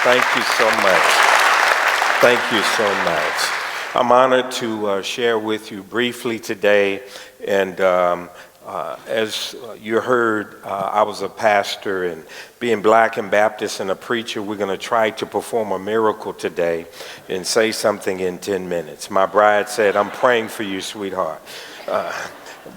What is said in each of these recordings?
Thank you so much. Thank you so much. I'm honored to share with you briefly today. And as you heard, I was a pastor, and being black and Baptist and a preacher, we're going to try to perform a miracle today and say something in 10 minutes. My bride said, "I'm praying for you, sweetheart."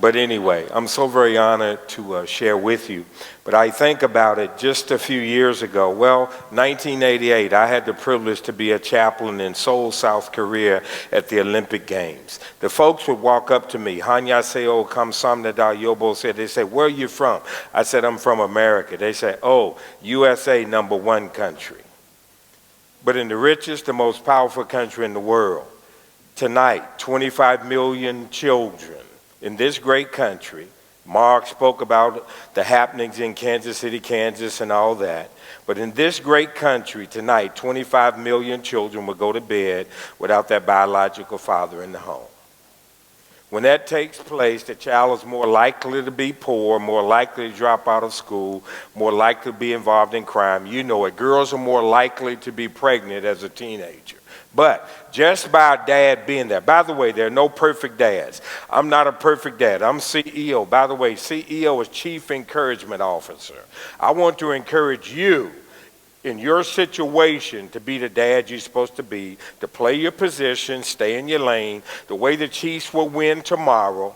But anyway, I'm so very honored to share with you. But I think about it just a few years ago. Well, 1988, I had the privilege to be a chaplain in Seoul, South Korea at the Olympic Games. The folks would walk up to me, "Hanyaseo kamsamnida yobo," said, they said, "Where are you from?" I said, "I'm from America." They say, "Oh, USA, #1 country." But in the richest, the most powerful country in the world, tonight, 25 million children in this great country. Mark spoke about the happenings in Kansas City, Kansas, and all that. But in this great country tonight, 25 million children will go to bed without their biological father in the home. When that takes place, the child is more likely to be poor, more likely to drop out of school, more likely to be involved in crime. You know it. Girls are more likely to be pregnant as a teenager. But just by dad being there, by the way, there are no perfect dads. I'm not a perfect dad. I'm CEO. By the way, CEO is Chief Encouragement Officer. I want to encourage you in your situation to be the dad you're supposed to be, to play your position, stay in your lane. The way the Chiefs will win tomorrow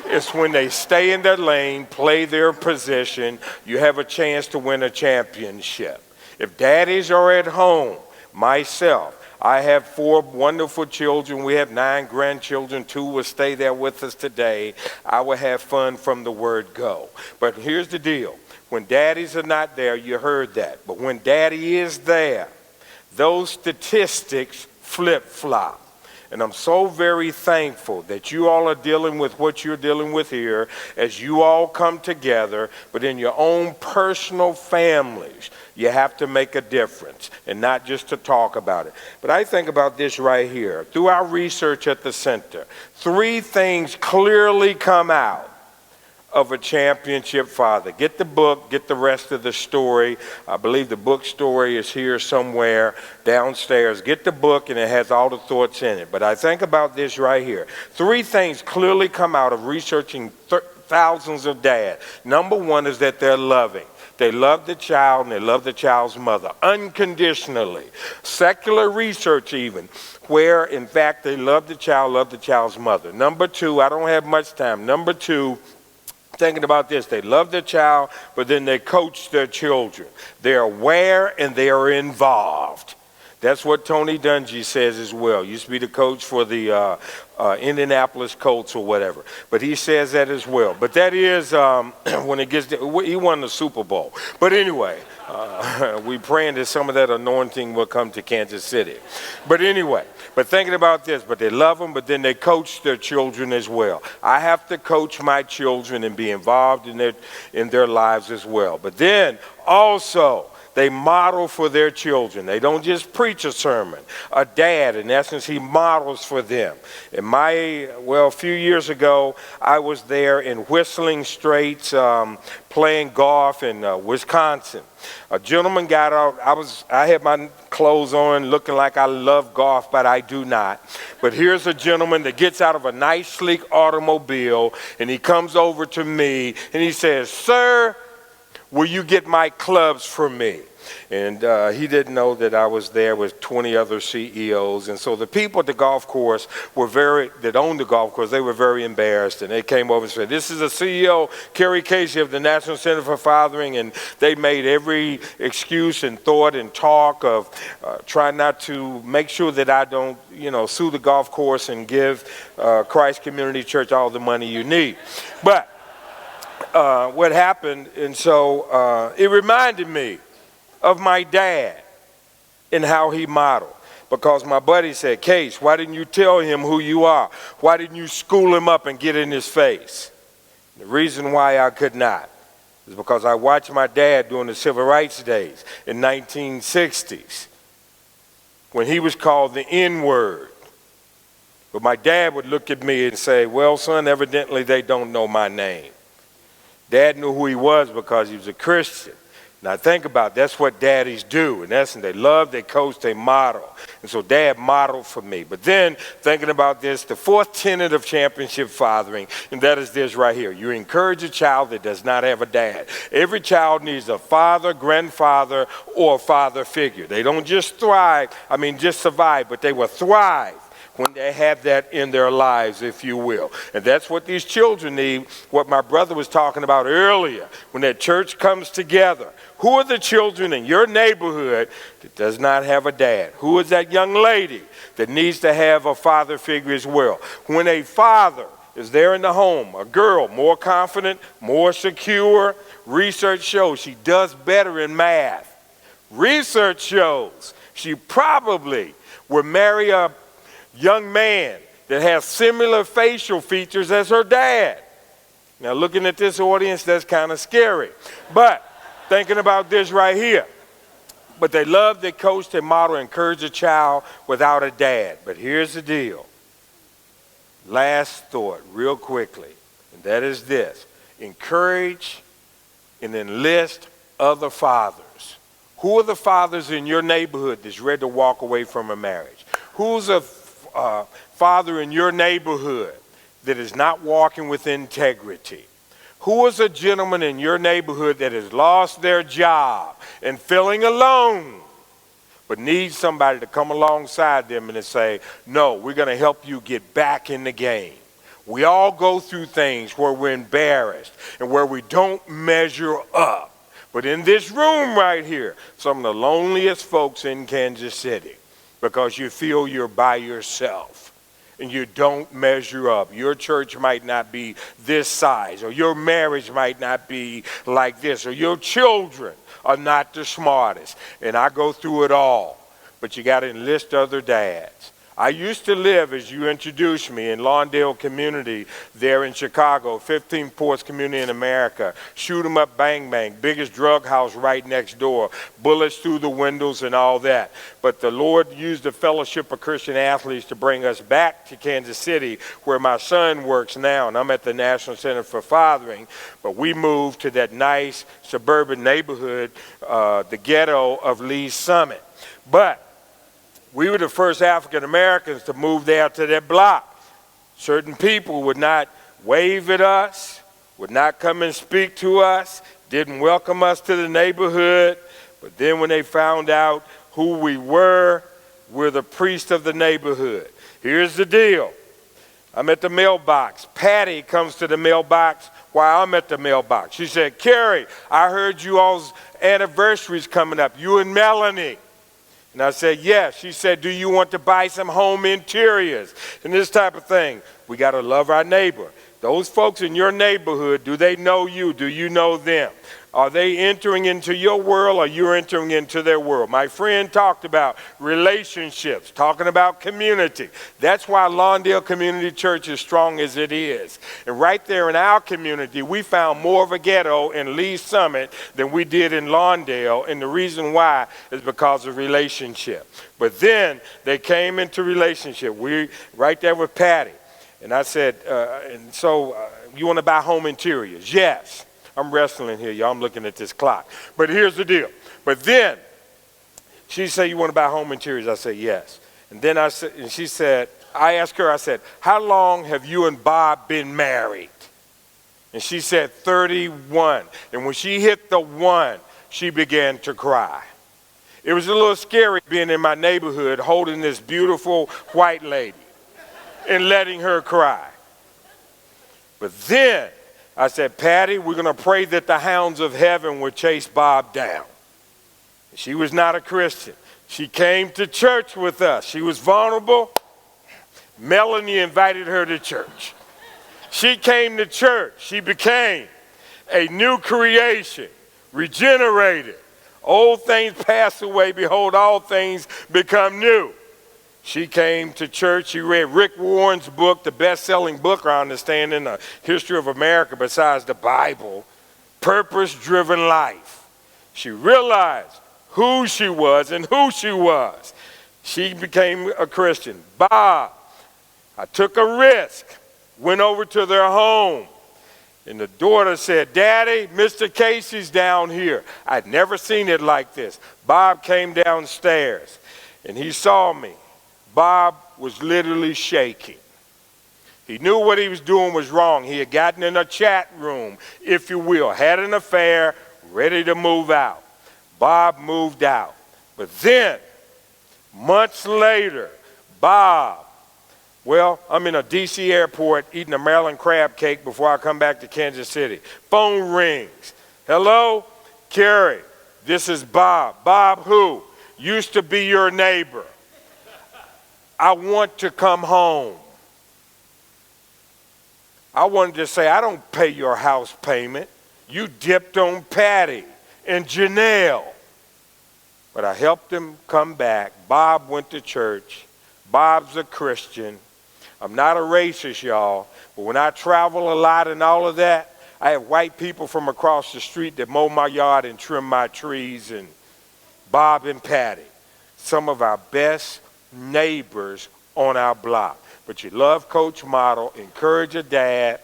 is when they stay in their lane, play their position, you have a chance to win a championship. If daddies are at home, myself, I have 4 wonderful children. We have 9 grandchildren. 2 will stay there with us today. I will have fun from the word go. But here's the deal. When daddies are not there, you heard that. But when daddy is there, those statistics flip-flop. And I'm so very thankful that you all are dealing with what you're dealing with here as you all come together, but in your own personal families, you have to make a difference and not just to talk about it. But I think about this right here. Through our research at the center, 3 things clearly come out of a championship father. Get the book, get the rest of the story. I believe the book story is here somewhere downstairs. Get the book and it has all the thoughts in it. But I think about this right here. 3 things clearly come out of researching thousands of dads. Number 1 is that they're loving. They love the child and they love the child's mother unconditionally. Secular research even, where in fact they love the child's mother. Number 2, I don't have much time. Number 2, thinking about this, they love their child, but then they coach their children. They're aware and they are involved. That's what Tony Dungy says as well. Used to be the coach for the Indianapolis Colts or whatever. But he says that as well. But that is when it gets to, he won the Super Bowl. But anyway, we praying that some of that anointing will come to Kansas City. But anyway, but thinking about this, but they love them, but then they coach their children as well. I have to coach my children and be involved in their lives as well. But then also, they model for their children. They don't just preach a sermon. A dad, in essence, he models for them. A few years ago, I was there in Whistling Straits playing golf in Wisconsin. A gentleman got out. I had my clothes on looking like I love golf, but I do not. But here's a gentleman that gets out of a nice, sleek automobile, and he comes over to me, and he says, "Sir, will you get my clubs for me?" And he didn't know that I was there with 20 other CEOs. And so the people at the golf course that owned the golf course, they were very embarrassed. And they came over and said, "This is the CEO, Carey Case of the National Center for Fathering." And they made every excuse and thought and talk of trying not to make sure that I don't, sue the golf course and give Christ Community Church all the money you need. But what happened, and so it reminded me of my dad and how he modeled. Because my buddy said, "Case, why didn't you tell him who you are? Why didn't you school him up and get in his face?" The reason why I could not is because I watched my dad during the Civil Rights days in 1960s when he was called the N-word. But my dad would look at me and say, "Well, son, evidently they don't know my name." Dad knew who he was because he was a Christian. Now think about it, that's what daddies do. In essence, they love, they coach, they model. And so dad modeled for me. But then thinking about this, the fourth tenet of championship fathering, and that is this right here. You encourage a child that does not have a dad. Every child needs a father, grandfather, or father figure. They don't just just survive, but they will thrive when they have that in their lives, if you will. And that's what these children need, what my brother was talking about earlier, when that church comes together. Who are the children in your neighborhood that does not have a dad? Who is that young lady that needs to have a father figure as well? When a father is there in the home, a girl more confident, more secure, research shows she does better in math. Research shows she probably will marry a young man that has similar facial features as her dad. Now looking at this audience, that's kind of scary. But thinking about this right here. But they love, they coach, they model, encourage a child without a dad. But here's the deal. Last thought, real quickly, and that is this. Encourage and enlist other fathers. Who are the fathers in your neighborhood that's ready to walk away from a marriage? Who's a father in your neighborhood that is not walking with integrity? Who is a gentleman in your neighborhood that has lost their job and feeling alone, but needs somebody to come alongside them and to say, no, we're going to help you get back in the game. We all go through things where we're embarrassed and where we don't measure up. But in this room right here, some of the loneliest folks in Kansas City, because you feel you're by yourself and you don't measure up. Your church might not be this size, or your marriage might not be like this, or your children are not the smartest. And I go through it all, but you got to enlist other dads. I used to live, as you introduced me, in Lawndale community there in Chicago, 15 Ports community in America. Shoot 'em up, bang, bang, biggest drug house right next door, bullets through the windows and all that. But the Lord used the Fellowship of Christian Athletes to bring us back to Kansas City, where my son works now, and I'm at the National Center for Fathering. But we moved to that nice suburban neighborhood, the ghetto of Lee's Summit. But we were the first African Americans to move there to that block. Certain people would not wave at us, would not come and speak to us, didn't welcome us to the neighborhood. But then when they found out who we were, we're the priest of the neighborhood. Here's the deal. I'm at the mailbox. Patty comes to the mailbox while I'm at the mailbox. She said, Carey, I heard you all's anniversary's coming up, you and Melanie. And I said, yes. She said, do you want to buy some home interiors and this type of thing? We got to love our neighbor. Those folks in your neighborhood, do they know you? Do you know them? Are they entering into your world, or you're entering into their world? My friend talked about relationships, talking about community. That's why Lawndale Community Church is strong as it is. And right there in our community, we found more of a ghetto in Lee's Summit than we did in Lawndale. And the reason why is because of relationship. But then they came into relationship. We right there with Patty. And I said, you want to buy home interiors? Yes. I'm wrestling here, y'all. I'm looking at this clock. But here's the deal. But then she said, you want to buy home interiors? I said, yes. And then she said, I asked her, I said, how long have you and Bob been married? And she said, 31. And when she hit the 1, she began to cry. It was a little scary being in my neighborhood holding this beautiful white lady and letting her cry. But then I said, Patty, we're going to pray that the hounds of heaven will chase Bob down. She was not a Christian. She came to church with us. She was vulnerable. Melanie invited her to church. She came to church. She became a new creation, regenerated. Old things pass away. Behold, all things become new. She came to church. She read Rick Warren's book, the best-selling book, I understand, in the history of America besides the Bible, Purpose-Driven Life. She realized who she was and who she was. She became a Christian. Bob, I took a risk, went over to their home, And the daughter said, "Daddy, Mr. Casey's down here." I'd never seen it like this. Bob came downstairs and he saw me. Bob was literally shaking. He knew what he was doing was wrong. He had gotten in a chat room, if you will, had an affair, ready to move out. Bob moved out. But then, months later, Bob, I'm in a D.C. airport eating a Maryland crab cake before I come back to Kansas City. Phone rings. "Hello? Carey, this is Bob." "Bob who?" "Used to be your neighbor. I want to come home." I wanted to say, "I don't pay your house payment. You dipped on Patty and Janelle." But I helped him come back. Bob went to church. Bob's a Christian. I'm not a racist, y'all, but when I travel a lot and all of that, I have white people from across the street that mow my yard and trim my trees, and Bob and Patty, some of our best neighbors on our block. But you love Coach Model, encourage a dad,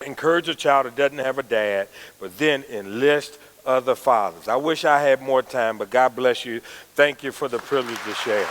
encourage a child that doesn't have a dad, but then enlist other fathers. I wish I had more time, but God bless you. Thank you for the privilege to share.